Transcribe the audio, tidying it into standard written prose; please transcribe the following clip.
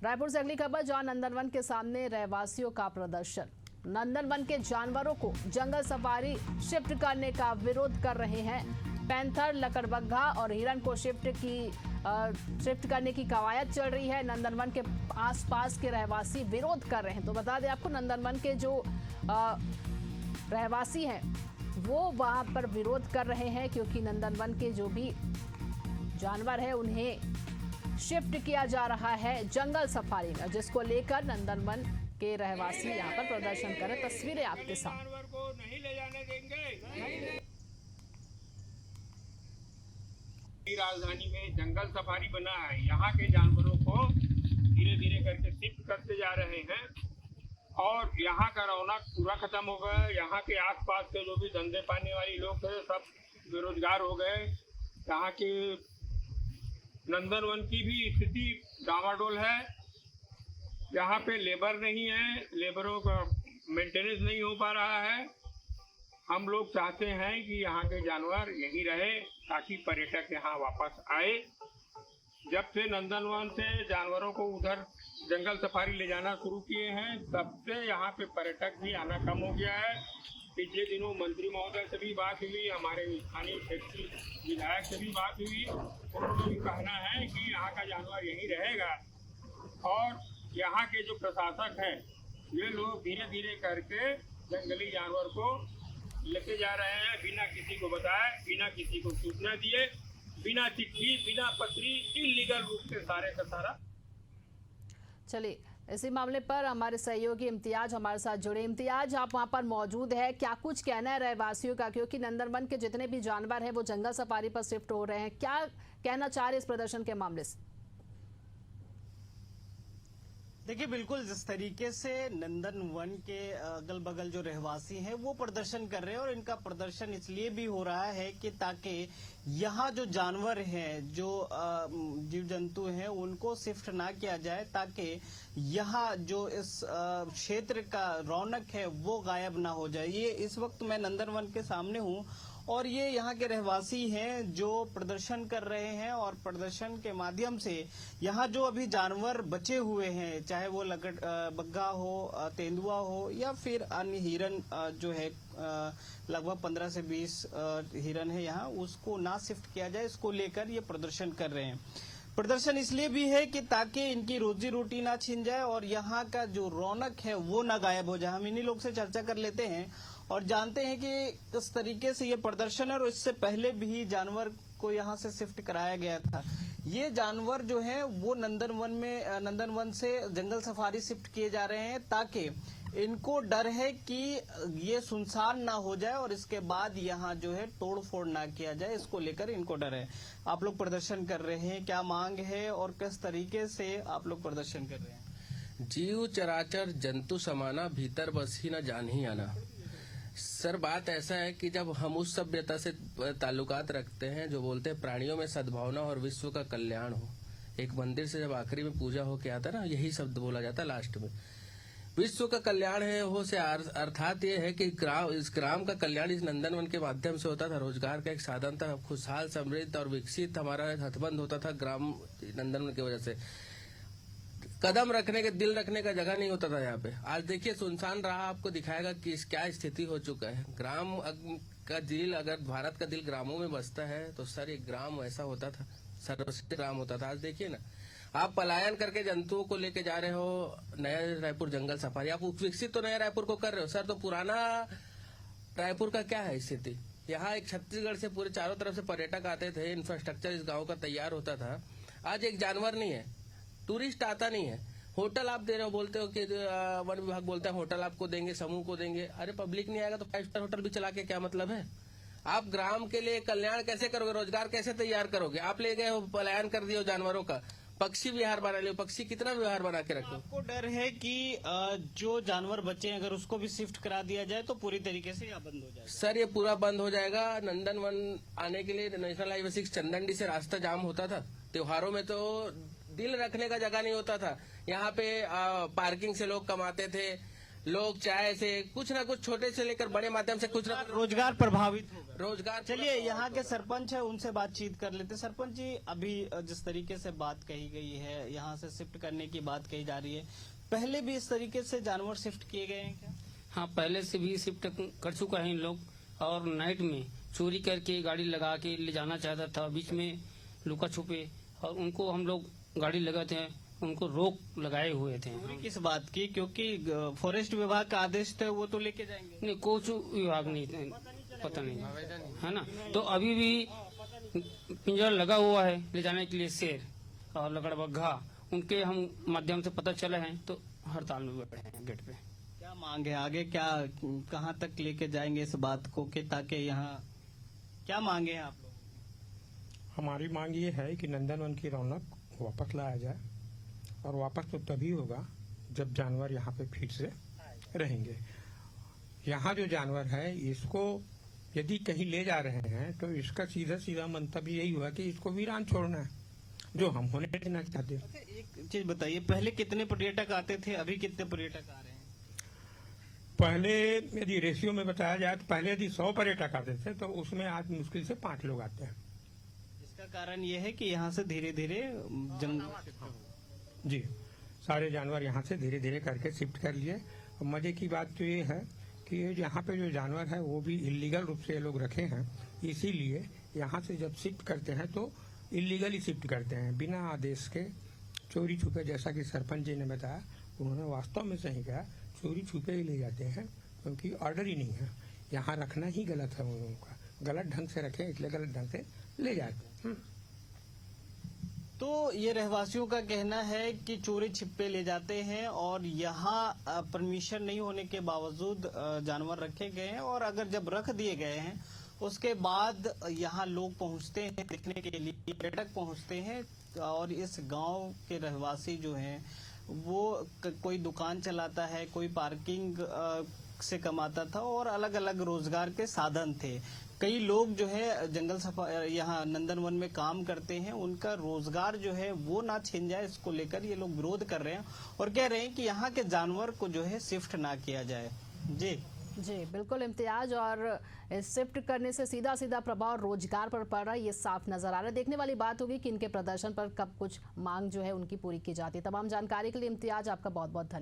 रायपुर से अगली खबर, जहां नंदनवन के सामने रहवासियों का प्रदर्शन। नंदनवन के जानवरों को जंगल सफारी शिफ्ट करने का विरोध कर रहे हैं। पैंथर, लकड़बग्घा और हिरन को शिफ्ट करने की कवायद चल रही है। नंदनवन के आसपास के रहवासी विरोध कर रहे हैं। तो बता दें आपको, नंदनवन के जो रहवासी हैं वो वहां पर विरोध कर रहे हैं, क्योंकि नंदनवन के जो भी जानवर है उन्हें शिफ्ट किया जा रहा है जंगल सफारी में, जिसको लेकर नंदनवन के रहवासी यहाँ पर प्रदर्शन कर रहे। तस्वीरें आपके साथ। जानवर को नहीं ले जाने देंगे। राजधानी में जंगल सफारी बना है, यहाँ के जानवरों को धीरे धीरे करके शिफ्ट करते जा रहे हैं और यहाँ का रौनक पूरा खत्म हो गया। यहाँ के आसपास के जो भी धंधे पाने वाले लोग थे सब बेरोजगार हो गए। यहाँ के नंदनवन की भी स्थिति डामाडोल है। यहाँ पे लेबर नहीं है, लेबरों का मेंटेनेंस नहीं हो पा रहा है। हम लोग चाहते हैं कि यहाँ के जानवर यहीं रहे ताकि पर्यटक यहाँ वापस आए। जब से नंदनवन से जानवरों को उधर जंगल सफारी ले जाना शुरू किए हैं, तब से यहाँ पे पर्यटक भी आना कम हो गया है। पिछले दिनों मंत्री महोदय से भी बात हुई, हमारे स्थानीय क्षेत्रीय विधायक से भी बात हुई। उन्होंने भी कहना है कि यहाँ का जानवर यहीं रहेगा और यहाँ के जो प्रशासक हैं ये लोग धीरे धीरे करके जंगली जानवर को लेके जा रहे हैं, बिना किसी को बताए, बिना किसी को सूचना दिए, बिना चिट्ठी, बिना पत्री, इल्लीगल रूप से सारे का सारा। चलिए, इसी मामले पर हमारे सहयोगी इम्तियाज हमारे साथ जुड़े। इम्तियाज, आप वहां पर मौजूद है, क्या कुछ कहना है रहवासियों का, क्योंकि नंदनवन के जितने भी जानवर हैं वो जंगल सफारी पर शिफ्ट हो रहे हैं, क्या कहना चाह रहे इस प्रदर्शन के मामले से? देखिए, बिल्कुल जिस तरीके से नंदनवन के अगल बगल जो रहवासी हैं वो प्रदर्शन कर रहे हैं, और इनका प्रदर्शन इसलिए भी हो रहा है कि ताकि यहाँ जो जानवर हैं, जो जीव जंतु हैं, उनको शिफ्ट ना किया जाए, ताकि यहाँ जो इस क्षेत्र का रौनक है वो गायब ना हो जाए। ये इस वक्त मैं नंदनवन के सामने हूँ और ये यहाँ के रहवासी हैं जो प्रदर्शन कर रहे हैं, और प्रदर्शन के माध्यम से यहाँ जो अभी जानवर बचे हुए हैं, चाहे वो बग्घा हो, तेंदुआ हो या फिर अन्य हिरन जो है, लगभग 15 से 20 हिरन है यहाँ, उसको ना शिफ्ट किया जाए, इसको लेकर ये प्रदर्शन कर रहे हैं। प्रदर्शन इसलिए भी है कि ताकि इनकी रोजी रोटी ना छिन जाए और यहाँ का जो रौनक है वो ना गायब हो जाए। हम इन्हीं लोग से चर्चा कर लेते हैं और जानते हैं कि किस तरीके से ये प्रदर्शन है, और इससे पहले भी जानवर को यहाँ से शिफ्ट कराया गया था। ये जानवर जो है वो नंदनवन से जंगल सफारी शिफ्ट किए जा रहे हैं, ताकि इनको डर है कि ये सुनसान ना हो जाए और इसके बाद यहाँ जो है तोड़ फोड़ ना किया जाए, इसको लेकर इनको डर है। आप लोग प्रदर्शन कर रहे हैं, क्या मांग है और किस तरीके से आप लोग प्रदर्शन कर रहे हैं? जीव चराचर जंतु समाना, भीतर बस ही न जान ही आना। सर, बात ऐसा है कि जब हम उस सभ्यता से ताल्लुकात रखते हैं जो बोलते हैं प्राणियों में सद्भावना और विश्व का कल्याण हो। एक मंदिर से जब आखिरी में पूजा होके आता ना, यही शब्द बोला जाता है लास्ट में, विश्व का कल्याण है हो से अर्थात ये है कि इस ग्राम का कल्याण इस नंदनवन के माध्यम से होता था। रोजगार का एक साधन था, खुशहाल, समृद्ध और विकसित हमारा हथबंध होता था ग्राम नंदनवन की वजह से। कदम रखने के, दिल रखने का जगह नहीं होता था यहाँ पे। आज देखिए सुनसान रहा, आपको दिखाएगा कि क्या स्थिति हो चुका है। ग्राम का दिल, अगर भारत का दिल ग्रामों में बसता है तो सर एक ग्राम ऐसा होता था, सर्वश्रेष्ठ ग्राम होता था। आज देखिए ना, आप पलायन करके जंतुओं को लेके जा रहे हो नया रायपुर जंगल सफारी, आप विकसित तो नया रायपुर को कर रहे हो सर, तो पुराना रायपुर का क्या है स्थिति? यहाँ एक छत्तीसगढ़ से पूरे चारों तरफ से पर्यटक आते थे, इंफ्रास्ट्रक्चर इस गांव का तैयार होता था। आज एक जानवर नहीं है, टूरिस्ट आता नहीं है। होटल आप दे रहे हो, बोलते हो कि वन विभाग बोलता है होटल आपको देंगे, समूह को देंगे। अरे पब्लिक नहीं आएगा तो 5 स्टार होटल भी चला के क्या मतलब है? आप ग्राम के लिए कल्याण कैसे करोगे, रोजगार कैसे तैयार करोगे? आप ले गए हो, पलायन कर दिए हो जानवरों का, पक्षी विहार बना लियो, पक्षी कितना विहार बना के रखो। आपको डर है कि जो जानवर बचे हैं अगर उसको भी शिफ्ट करा दिया जाए तो पूरी तरीके से यह बंद हो जाएगा? सर ये पूरा बंद हो जाएगा। नंदनवन आने के लिए नेशनल हाईवे 6 चंदनडी से रास्ता जाम होता था। त्योहारों में तो दिल रखने का जगह नहीं होता था। यहाँ पे पार्किंग से लोग कमाते थे, लोग चाहे से कुछ ना कुछ छोटे से लेकर बड़े माध्यम से कुछ ना कुछ रोजगार प्रभावित होगा। रोजगार। चलिए यहाँ के सरपंच है, उनसे बातचीत कर लेते। सरपंच जी, अभी जिस तरीके से बात कही गई है, यहाँ से शिफ्ट करने की बात कही जा रही है, पहले भी इस तरीके से जानवर शिफ्ट किए गए हैं क्या? हाँ, पहले से भी शिफ्ट कर चुका है इन लोग, और नाइट में चोरी करके गाड़ी लगा के ले जाना चाहता था, बीच में लुका छुपे, और उनको हम लोग गाड़ी लगाते हैं, उनको रोक लगाए हुए थे। चोरी किस बात की? क्योंकि फॉरेस्ट विभाग का आदेश था, वो तो लेके जाएंगे। नहीं, कोच विभाग नहीं, पता नहीं है ना। तो अभी भी पिंजरा लगा हुआ है ले जाने के लिए शेर और लकड़बग्घा, उनके हम माध्यम से पता चले हैं, तो हड़ताल में बैठे हैं गेट पे। क्या मांग है आगे, क्या कहाँ तक लेके जाएंगे इस बात को, कि ताकि यहाँ क्या मांगे हैं आप लोग? हमारी मांग ये है कि नंदनवन की रौनक वापस लाया जाए, और वापस तो तभी होगा जब जानवर यहाँ पे फिर से रहेंगे। यहाँ जो जानवर है, इसको यदि कहीं ले जा रहे हैं तो इसका सीधा सीधा मंतव्य यही हुआ कि इसको वीरान छोड़ना है, जो हम होने देना चाहते हैं। एक चीज बताइए, पहले कितने पर्यटक आते थे, अभी कितने पर्यटक आ रहे हैं? पहले यदि रेशियो में बताया जाए तो पहले यदि 100 पर्यटक आते थे तो उसमें आज मुश्किल से 5 लोग आते हैं। इसका कारण ये है कि यहाँ से धीरे धीरे जंगल जी, सारे जानवर यहाँ से धीरे धीरे करके शिफ्ट कर लिए। और मजे की बात तो ये है कि ये यहाँ पे जो जानवर है वो भी इलीगल रूप से ये लोग रखे हैं, इसीलिए यहाँ से जब शिफ्ट करते हैं तो इलीगली शिफ्ट करते हैं, बिना आदेश के, चोरी छुपे। जैसा कि सरपंच जी ने बताया, उन्होंने वास्तव में सही कहा, चोरी छुपे ही ले जाते हैं, क्योंकि ऑर्डर ही नहीं है। यहाँ रखना ही गलत है, उनका गलत ढंग से रखे, इसलिए गलत ढंग से ले जाते हैं। तो ये रहवासियों का कहना है कि चोरी छिपे ले जाते हैं, और यहाँ परमिशन नहीं होने के बावजूद जानवर रखे गए हैं, और अगर जब रख दिए गए हैं उसके बाद यहाँ लोग पहुँचते हैं देखने के लिए, पर्यटक पहुँचते हैं, और इस गांव के रहवासी जो हैं वो कोई दुकान चलाता है, कोई पार्किंग से कमाता था, और अलग अलग रोजगार के साधन थे। कई लोग जो है जंगल सफारी यहाँ नंदनवन में काम करते हैं, उनका रोजगार जो है वो ना छिन जाए, इसको लेकर ये लोग विरोध कर रहे हैं, और कह रहे हैं कि यहाँ के जानवर को जो है शिफ्ट ना किया जाए। जी बिल्कुल इम्तियाज, और इस शिफ्ट करने से सीधा सीधा प्रभाव रोजगार पर पड़ रहा है, ये साफ नजर आ रहा है। देखने वाली बात होगी कि इनके प्रदर्शन पर कब कुछ मांग जो है उनकी पूरी की जाती है। तमाम जानकारी के लिए इम्तियाज, आपका बहुत बहुत धन्यवाद।